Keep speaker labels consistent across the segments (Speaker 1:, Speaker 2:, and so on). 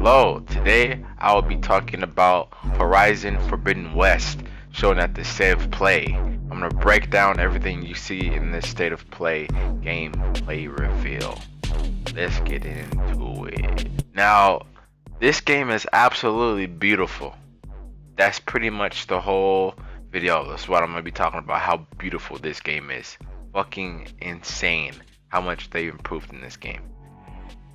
Speaker 1: Hello, today I will be talking about Horizon Forbidden West, shown at the state of play. I'm gonna break down everything you see in this state of play gameplay reveal. Let's get into it. Now, this game is absolutely beautiful. That's pretty much the whole video. That's what I'm gonna be talking about, how beautiful this game is. Fucking insane how much they've improved in this game.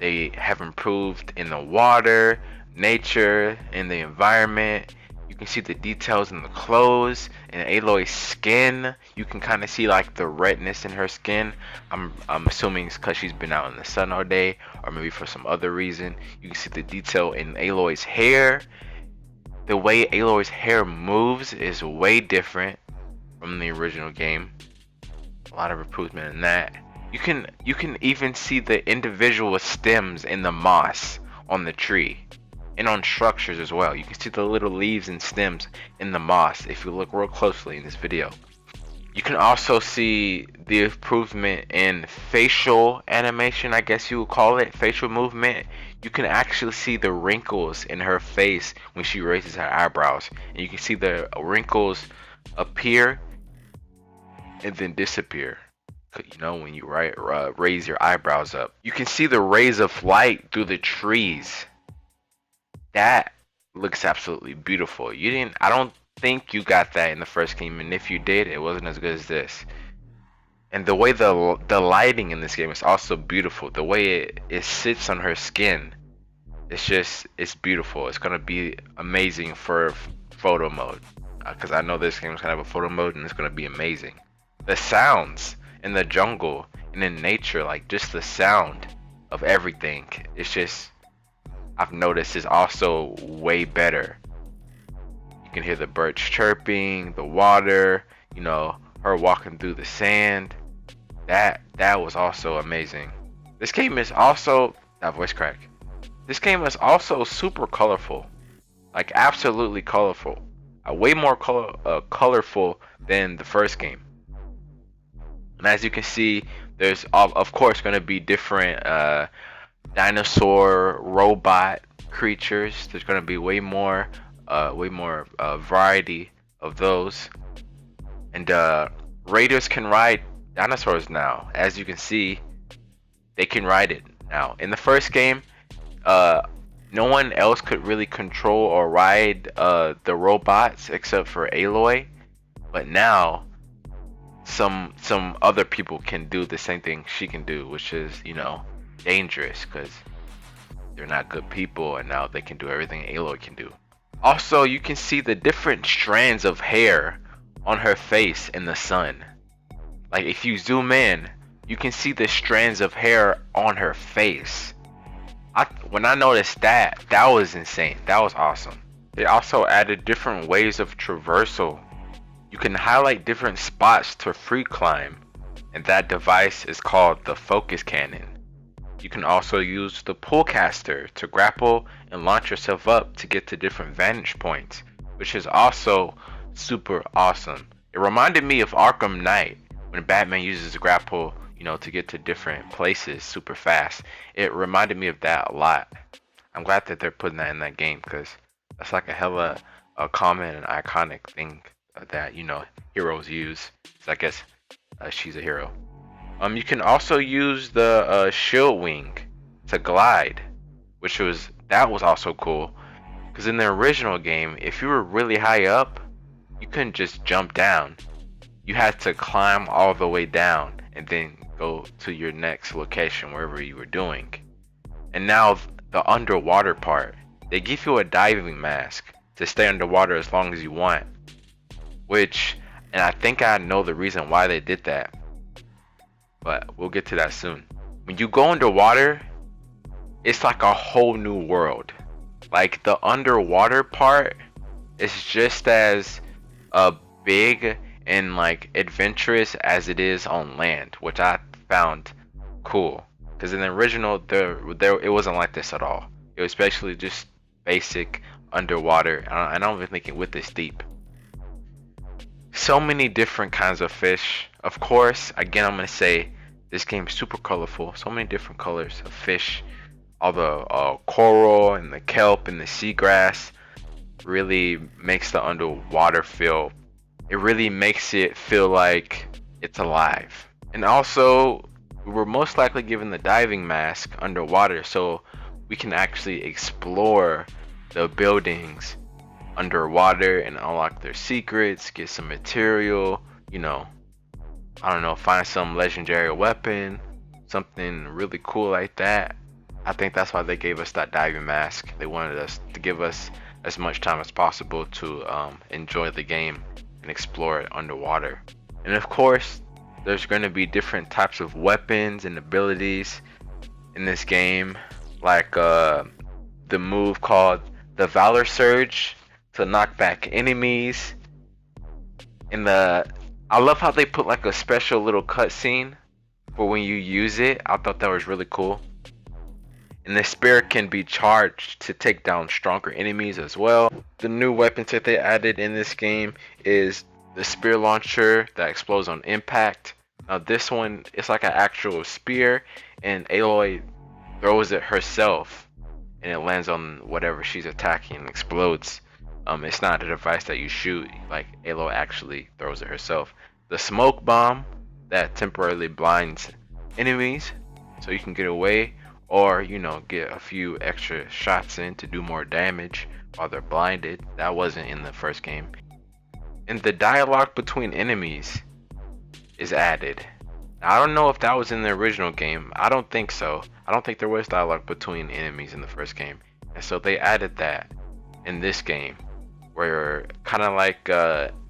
Speaker 1: They have improved in the water, nature, in the environment. You can see the details in the clothes, in Aloy's skin. You can kind of see like the redness in her skin. I'm assuming it's because she's been out in the sun all day, or maybe for some other reason. You can see the detail in Aloy's hair. The way Aloy's hair moves is way different from the original game. A lot of improvement in that. You can even see the individual stems in the moss on the tree and on structures as well. You can see the little leaves and stems in the moss if you look real closely in this video. You can also see the improvement in facial animation, I guess you would call it, facial movement. You can actually see the wrinkles in her face when she raises her eyebrows, and you can see the wrinkles appear and then disappear. You know, when you raise your eyebrows up, you can see the rays of light through the trees. That looks absolutely beautiful. I don't think you got that in the first game, and if you did, it wasn't as good as this. And the way the lighting in this game is also beautiful. The way it sits on her skin, it's beautiful. It's gonna be amazing for photo mode, because I know this game is gonna have a photo mode, and it's gonna be amazing. The sounds in the jungle and in nature, like just the sound of everything, it's just, I've noticed, is also way better. You can hear the birds chirping, the water, you know, her walking through the sand. That was also amazing. This game is also, that voice crack. This game is also super colorful, like absolutely colorful. Way more colorful than the first game. And as you can see, there's of course going to be different dinosaur robot creatures. There's going to be way more variety of those. And raiders can ride dinosaurs now. As you can see, they can ride it now. In the first game, no one else could really control or ride the robots except for Aloy. But now some other people can do the same thing she can do, which is, you know, dangerous because they're not good people, and now they can do everything Aloy can do. Also, you can see the different strands of hair on her face in the sun. Like if you zoom in, you can see the strands of hair on her face. When I noticed that was insane. That was awesome. They also added different ways of traversal. You can highlight different spots to free climb, and that device is called the focus cannon. You can also use the pullcaster to grapple and launch yourself up to get to different vantage points, which is also super awesome. It reminded me of Arkham Knight when Batman uses the grapple, you know, to get to different places super fast. It reminded me of that a lot. I'm glad that they're putting that in that game because that's like a hella common and iconic thing that, you know, heroes use. So I guess she's a hero. You can also use the shield wing to glide, that was also cool. Because in the original game, if you were really high up, you couldn't just jump down. You had to climb all the way down and then go to your next location wherever you were doing. And now the underwater part, they give you a diving mask to stay underwater as long as you want. And I think I know the reason why they did that, but we'll get to that soon. When you go underwater, it's like a whole new world. Like the underwater part is just as big and like adventurous as it is on land, which I found cool. Because in the original, there it wasn't like this at all. It was basically just basic underwater. I don't even think it went this deep. So many different kinds of fish. Of course, again, I'm gonna say this game is super colorful. So many different colors of fish. all the coral and the kelp and the seagrass really makes the underwater feel. It really makes it feel like it's alive. And also, we were most likely given the diving mask underwater, so we can actually explore the buildings underwater and unlock their secrets, get some material, you know, I don't know, find some legendary weapon, something really cool like that. I think that's why they gave us that diving mask. They wanted us to give us as much time as possible to enjoy the game and explore it underwater. And of course, there's going to be different types of weapons and abilities in this game, like the move called the Valor Surge to knock back enemies. In the, I love how they put like a special little cutscene for when you use it. I thought that was really cool. And the spear can be charged to take down stronger enemies as well. The new weapons that they added in this game is the spear launcher that explodes on impact. Now this one, it's like an actual spear, and Aloy throws it herself, and it lands on whatever she's attacking and explodes. It's not a device that you shoot, like Aloy actually throws it herself. The smoke bomb that temporarily blinds enemies so you can get away, or you know, get a few extra shots in to do more damage while they're blinded. That wasn't in the first game. And the dialogue between enemies is added. Now, I don't know if that was in the original game. I don't think so. I don't think there was dialogue between enemies in the first game, and so they added that in this game, where kind of like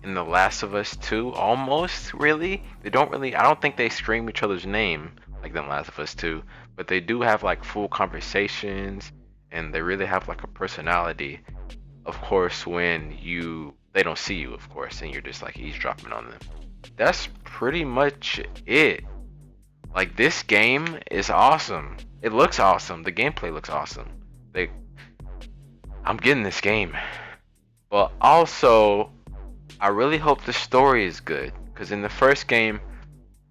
Speaker 1: in The Last of Us 2, almost. Really, they don't really, I don't think they scream each other's name like in The Last of Us 2, but they do have like full conversations, and they really have like a personality. Of course, when they don't see you, of course, and you're just like eavesdropping on them. That's pretty much it. Like, this game is awesome. It looks awesome. The gameplay looks awesome. I'm getting this game. But also, I really hope the story is good, because in the first game,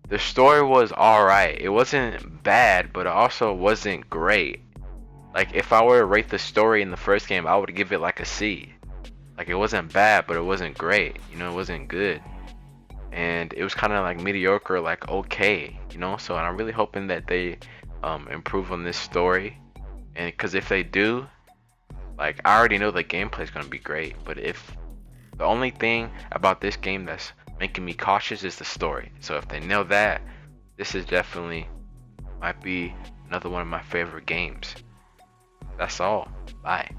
Speaker 1: the story was alright. It wasn't bad, but it also wasn't great. Like, if I were to rate the story in the first game, I would give it like a C. Like, it wasn't bad, but it wasn't great. You know, it wasn't good. And it was kind of like mediocre, like okay, you know. So I'm really hoping that they improve on this story, and because if they do, like, I already know the gameplay is gonna be great. But if the only thing about this game that's making me cautious is the story, so if they nail that, this is definitely might be another one of my favorite games. That's all. Bye.